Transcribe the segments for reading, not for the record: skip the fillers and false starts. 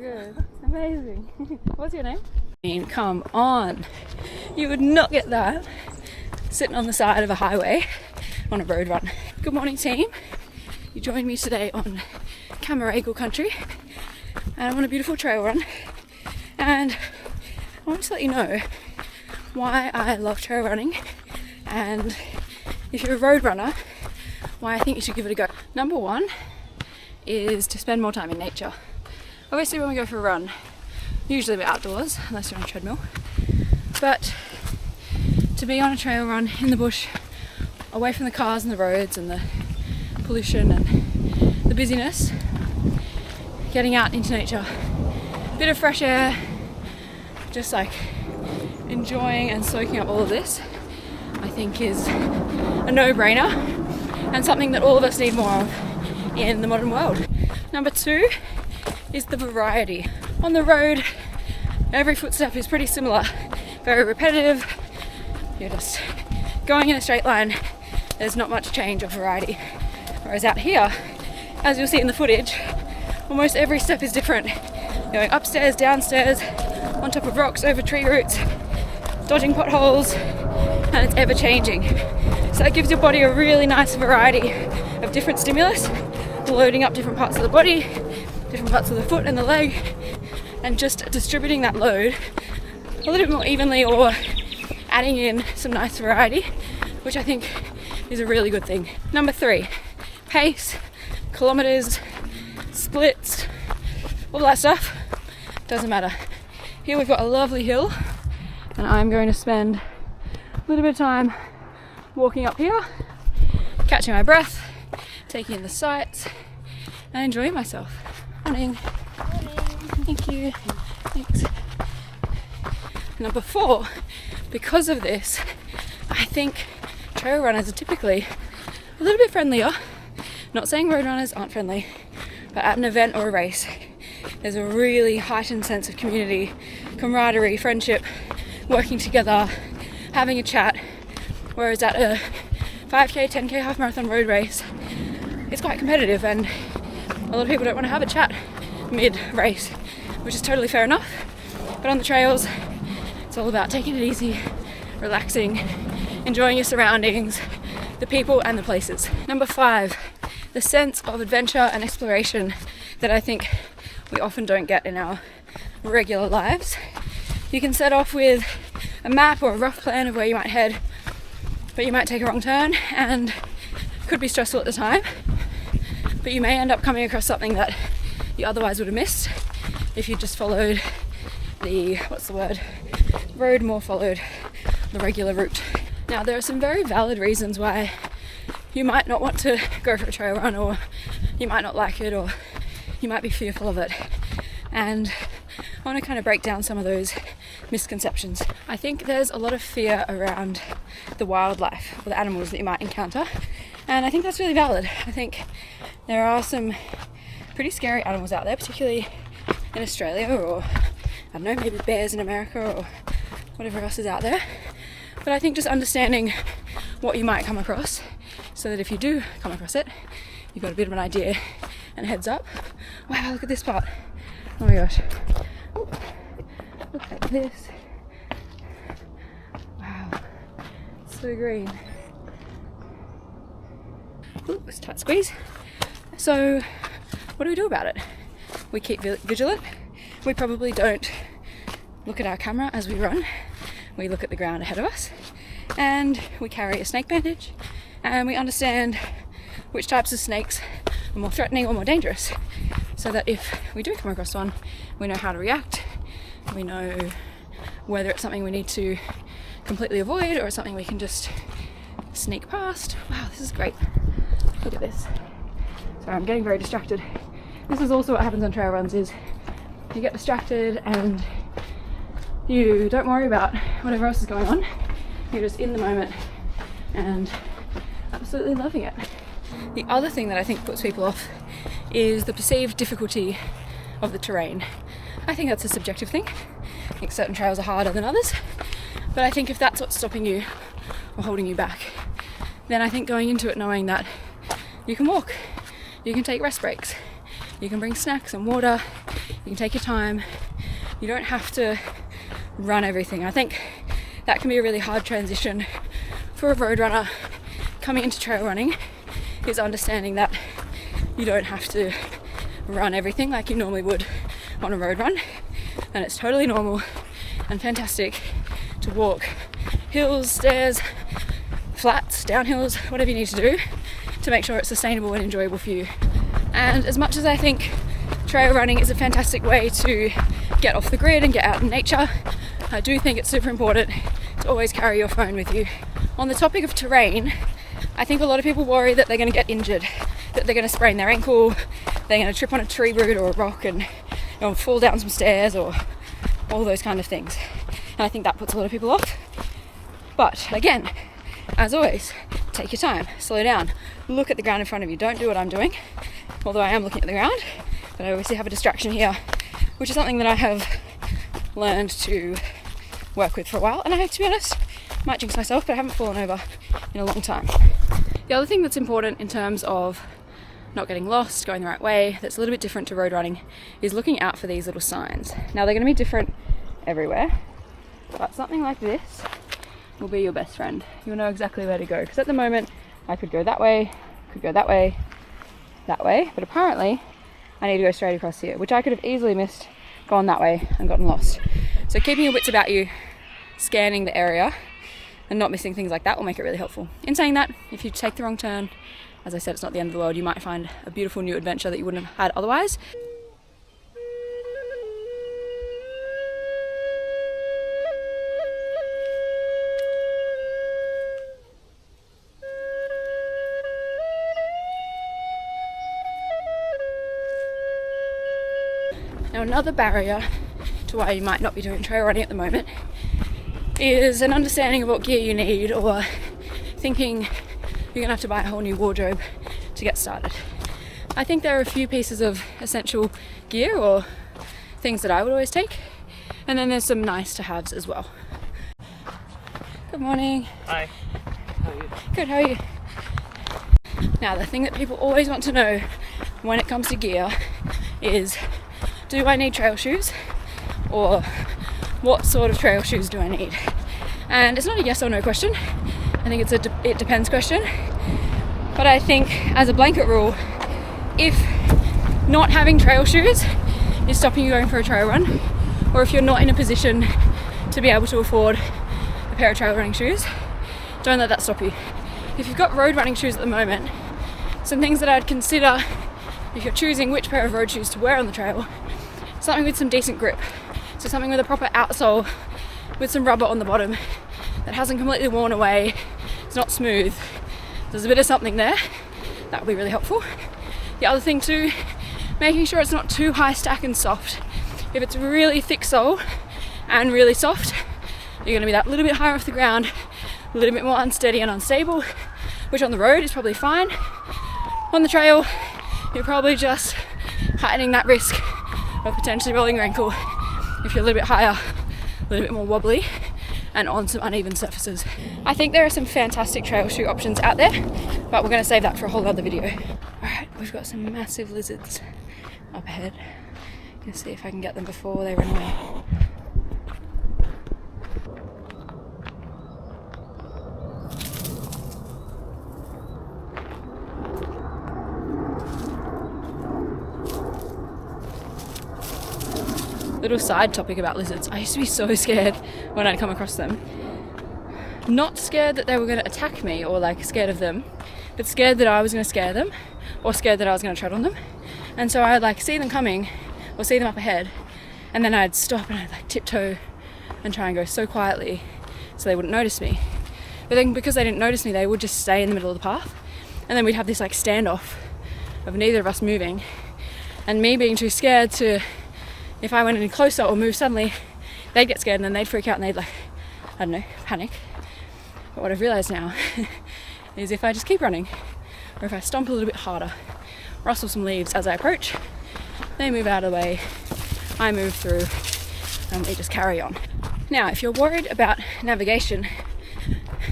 good. Amazing. What's your name? Come on. You would not get that sitting on the side of a highway on a road run. Good morning, team. You joined me today on Camaragal country and I'm on a beautiful trail run, and I want to let you know why I love trail running, and if you're a road runner, why I think you should give it a go. Number one is to spend more time in nature. Obviously when we go for a run, usually we're outdoors, unless you're on a treadmill, but to be on a trail run in the bush, away from the cars and the roads and the pollution and the busyness, getting out into nature, a bit of fresh air, just like enjoying and soaking up all of this, I think is a no-brainer and something that all of us need more of in the modern world. Number two is the variety. On the road, every footstep is pretty similar, very repetitive. You're just going in a straight line. There's not much change or variety. Whereas out here, as you'll see in the footage, almost every step is different. Going upstairs, downstairs, on top of rocks, over tree roots, dodging potholes, and it's ever changing. So that gives your body a really nice variety of different stimulus, loading up different parts of the body, different parts of the foot and the leg, and just distributing that load a little bit more evenly, or adding in some nice variety, which I think is a really good thing. Number three, pace, kilometers, splits, all that stuff, doesn't matter. Here we've got a lovely hill, and I'm going to spend a little bit of time walking up here, catching my breath, taking in the sights, and enjoying myself. Morning. Thank you. Thanks. Number four, because of this, I think trail runners are typically a little bit friendlier. Not saying road runners aren't friendly, but at an event or a race, there's a really heightened sense of community, camaraderie, friendship, working together, having a chat. Whereas at a 5k, 10k half marathon road race, it's quite competitive, and a lot of people don't want to have a chat mid-race, which is totally fair enough. But on the trails, it's all about taking it easy, relaxing, enjoying your surroundings, the people and the places. Number five, the sense of adventure and exploration that I think we often don't get in our regular lives. You can set off with a map or a rough plan of where you might head, but you might take a wrong turn and it could be stressful at the time, but you may end up coming across something that you otherwise would have missed if you just followed the, road more followed the regular route. Now there are some very valid reasons why you might not want to go for a trail run, or you might not like it, or you might be fearful of it, and I want to kind of break down some of those misconceptions. I think there's a lot of fear around the wildlife or the animals that you might encounter, and I think that's really valid. I think there are some pretty scary animals out there, particularly in Australia, or I don't know, maybe bears in America or whatever else is out there. But I think just understanding what you might come across, so that if you do come across it, you've got a bit of an idea and a heads up. Wow, look at this part. Oh my gosh. Ooh, look at this. Wow, it's so green. Ooh, it's a tight squeeze. So what do we do about it? We keep vigilant. We probably don't look at our camera as we run. We look at the ground ahead of us, and we carry a snake bandage, and we understand which types of snakes are more threatening or more dangerous, so that if we do come across one, we know how to react. We know whether it's something we need to completely avoid or it's something we can just sneak past. Wow, this is great. Look at this. Sorry, I'm getting very distracted. This is also what happens on trail runs, is you get distracted and you don't worry about whatever else is going on. You're just in the moment and absolutely loving it. The other thing that I think puts people off is the perceived difficulty of the terrain. I think that's a subjective thing. I think certain trails are harder than others, but I think if that's what's stopping you or holding you back, then I think going into it knowing that you can walk, you can take rest breaks, You can bring snacks and water, you can take your time. You don't have to run everything. I think that can be a really hard transition for a road runner coming into trail running, is understanding that you don't have to run everything like you normally would on a road run, and it's totally normal and fantastic to walk hills, stairs, flats, downhills, whatever you need to do to make sure it's sustainable and enjoyable for you. And as much as I think trail running is a fantastic way to get off the grid and get out in nature, I do think it's super important to always carry your phone with you. On the topic of terrain, I think a lot of people worry that they're going to get injured, that they're going to sprain their ankle, they're going to trip on a tree root or a rock and fall down some stairs or all those kind of things. And I think that puts a lot of people off. But again, as always, take your time, slow down, look at the ground in front of you. Don't do what I'm doing, although I am looking at the ground, but I obviously have a distraction here, which is something that I have learned to work with for a while. And I, to be honest, might jinx myself, but I haven't fallen over in a long time. The other thing that's important in terms of not getting lost, going the right way, that's a little bit different to road running, is looking out for these little signs. Now they're going to be different everywhere, but something like this will be your best friend. You'll know exactly where to go, because at the moment I could go that way, could go that way, but apparently I need to go straight across here, which I could have easily missed, gone that way and gotten lost. So keeping your wits about you, scanning the area and not missing things like that will make it really helpful. In saying that, if you take the wrong turn, as I said, it's not the end of the world. You might find a beautiful new adventure that you wouldn't have had otherwise. Now, another barrier to why you might not be doing trail running at the moment is an understanding of what gear you need, or thinking you're gonna have to buy a whole new wardrobe to get started. I think there are a few pieces of essential gear or things that I would always take, and then there's some nice to haves as well. Good morning. Hi. How are you? Good, how are you? Now, the thing that people always want to know when it comes to gear is, do I need trail shoes, or what sort of trail shoes do I need? And it's not a yes or no question. I think it's a it depends question. But I think as a blanket rule, if not having trail shoes is stopping you going for a trail run, or if you're not in a position to be able to afford a pair of trail running shoes, don't let that stop you. If you've got road running shoes at the moment, some things that I'd consider if you're choosing which pair of road shoes to wear on the trail: something with some decent grip. So something with a proper outsole with some rubber on the bottom that hasn't completely worn away, it's not smooth, there's a bit of something there. That would be really helpful. The other thing too, making sure it's not too high stack and soft. If it's really thick sole and really soft, you're going to be that little bit higher off the ground, a little bit more unsteady and unstable, which on the road is probably fine. On the trail, you're probably just heightening that risk of potentially rolling your ankle if you're a little bit higher, a little bit more wobbly, and on some uneven surfaces. I think there are some fantastic trail shoe options out there, but we're going to save that for a whole other video. Alright, we've got some massive lizards up ahead. I'm going to see if I can get them before they run away. Little side topic about lizards. I used to be so scared when I'd come across them. Not scared that they were going to attack me or like scared of them, but scared that I was going to scare them, or scared that I was going to tread on them. And so I'd like see them coming or see them up ahead, and then I'd stop and I'd like tiptoe and try and go so quietly so they wouldn't notice me. But then because they didn't notice me, they would just stay in the middle of the path, and then we'd have this like standoff of neither of us moving, and me being too scared to, if I went any closer or moved suddenly, they'd get scared and then they'd freak out and they'd like, I don't know, panic. But what I've realised now is if I just keep running, or if I stomp a little bit harder, rustle some leaves as I approach, they move out of the way, I move through, and we just carry on. Now, if you're worried about navigation,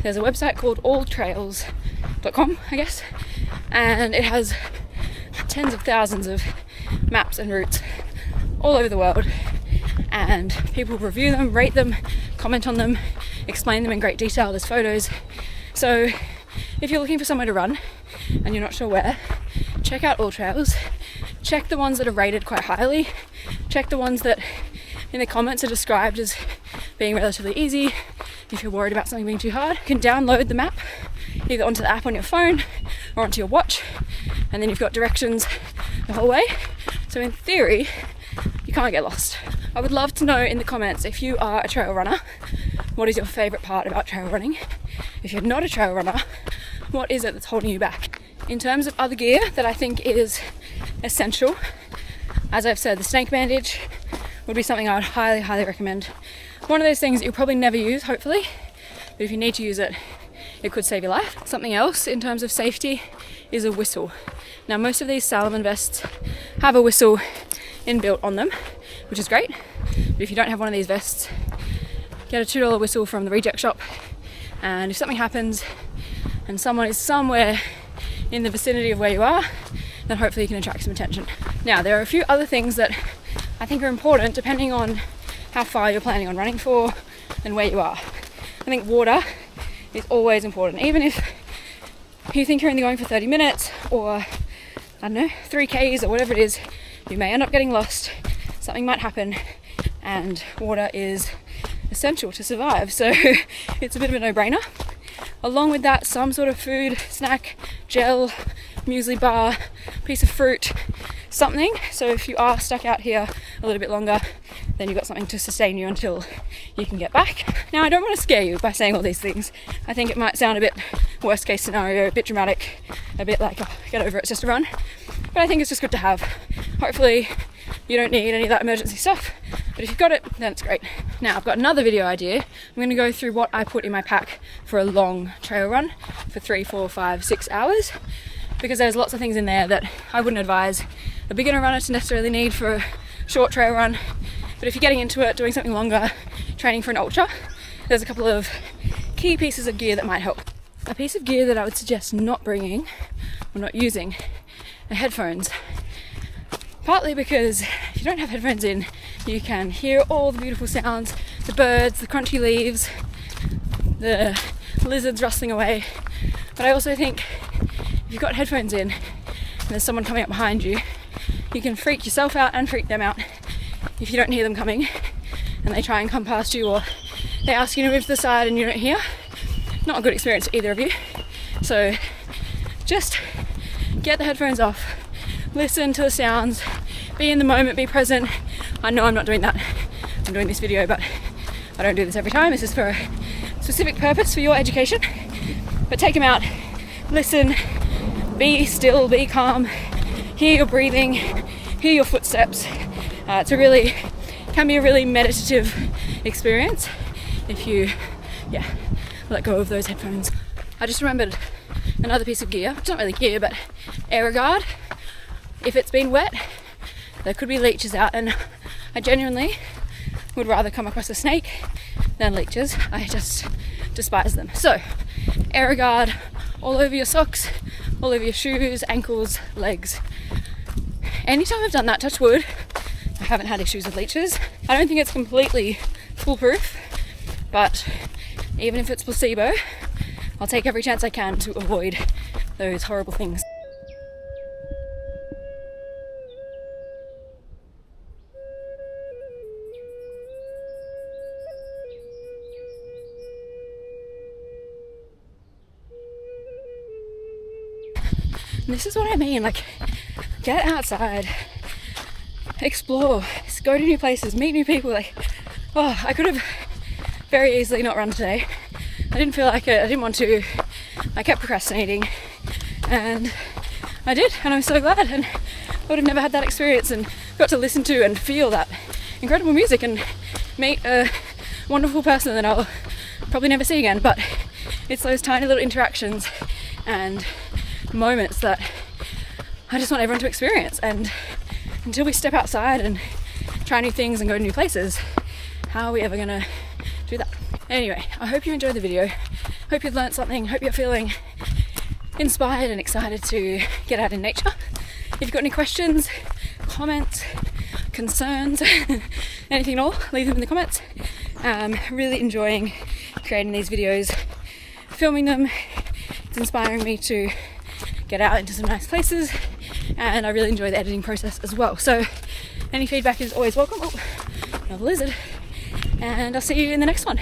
there's a website called alltrails.com, I guess, and it has tens of thousands of maps and routes all over the world, and people review them, rate them, comment on them, explain them in great detail. There's photos. So if you're looking for somewhere to run and you're not sure where, check out all trails. Check the ones that are rated quite highly. Check the ones that in the comments are described as being relatively easy. If you're worried about something being too hard, you can download the map either onto the app on your phone or onto your watch, and then you've got directions the whole way. So in theory, you can't get lost. I would love to know in the comments, if you are a trail runner, what is your favourite part about trail running? If you're not a trail runner, what is it that's holding you back? In terms of other gear that I think is essential, as I've said, the snake bandage would be something I would highly, highly recommend. One of those things that you'll probably never use, hopefully, but if you need to use it, it could save your life. Something else in terms of safety is a whistle. Now, most of these Salomon vests have a whistle inbuilt on them, which is great. But if you don't have one of these vests, get a $2 whistle from the reject shop, and if something happens and someone is somewhere in the vicinity of where you are, then hopefully you can attract some attention. Now, there are a few other things that I think are important depending on how far you're planning on running for and where you are. I think water is always important. Even if you think you're only going for 30 minutes or, I don't know, 3Ks or whatever it is, you may end up getting lost. Something might happen, and water is essential to survive. So it's a bit of a no-brainer. Along with that, some sort of food, snack, gel, muesli bar, piece of fruit, something. So if you are stuck out here a little bit longer, then you've got something to sustain you until you can get back. Now, I don't want to scare you by saying all these things. I think it might sound a bit worst case scenario, a bit dramatic, a bit like, oh, get over it, it's just a run. But I think it's just good to have. Hopefully you don't need any of that emergency stuff, but if you've got it, then it's great. Now, I've got another video idea. I'm going to go through what I put in my pack for a long trail run for 3, 4, 5, 6 hours, because there's lots of things in there that I wouldn't advise a beginner runner to necessarily need for a short trail run. But if you're getting into it, doing something longer, training for an ultra, there's a couple of key pieces of gear that might help. A piece of gear that I would suggest not bringing or not using are headphones. Partly because if you don't have headphones in, you can hear all the beautiful sounds, the birds, the crunchy leaves, the lizards rustling away. But I also think if you've got headphones in and there's someone coming up behind you, you can freak yourself out and freak them out if you don't hear them coming and they try and come past you, or they ask you to move to the side and you don't hear. Not a good experience for either of you. So just get the headphones off, listen to the sounds, be in the moment, be present. I know I'm not doing that. I'm doing this video, but I don't do this every time. This is for a specific purpose, for your education. But take them out, listen, be still, be calm, hear your breathing, hear your footsteps. Can be a really meditative experience if you, let go of those headphones. I just remembered another piece of gear. It's not really gear, but air guard. If it's been wet, there could be leeches out, and I genuinely would rather come across a snake than leeches. I just despise them. So, air guard all over your socks, all over your shoes, ankles, legs. Anytime I've done that, touch wood, I haven't had issues with leeches. I don't think it's completely foolproof, but even if it's placebo, I'll take every chance I can to avoid those horrible things. And this is what I mean, like, get outside, explore, go to new places, meet new people. Like, I could have very easily not run today. I didn't feel like it, I didn't want to. I kept procrastinating, and I did, and I'm so glad. And I would have never had that experience and got to listen to and feel that incredible music and meet a wonderful person that I'll probably never see again. But it's those tiny little interactions and moments that I just want everyone to experience. And until we step outside and try new things and go to new places, how are we ever gonna do that? Anyway, I hope you enjoyed the video. Hope you've learned something. Hope you're feeling inspired and excited to get out in nature. If you've got any questions, comments, concerns, anything at all, leave them in the comments. Really enjoying creating these videos, filming them. It's inspiring me to get out into some nice places, and I really enjoy the editing process as well. So any feedback is always welcome. Oh, another lizard. And I'll see you in the next one.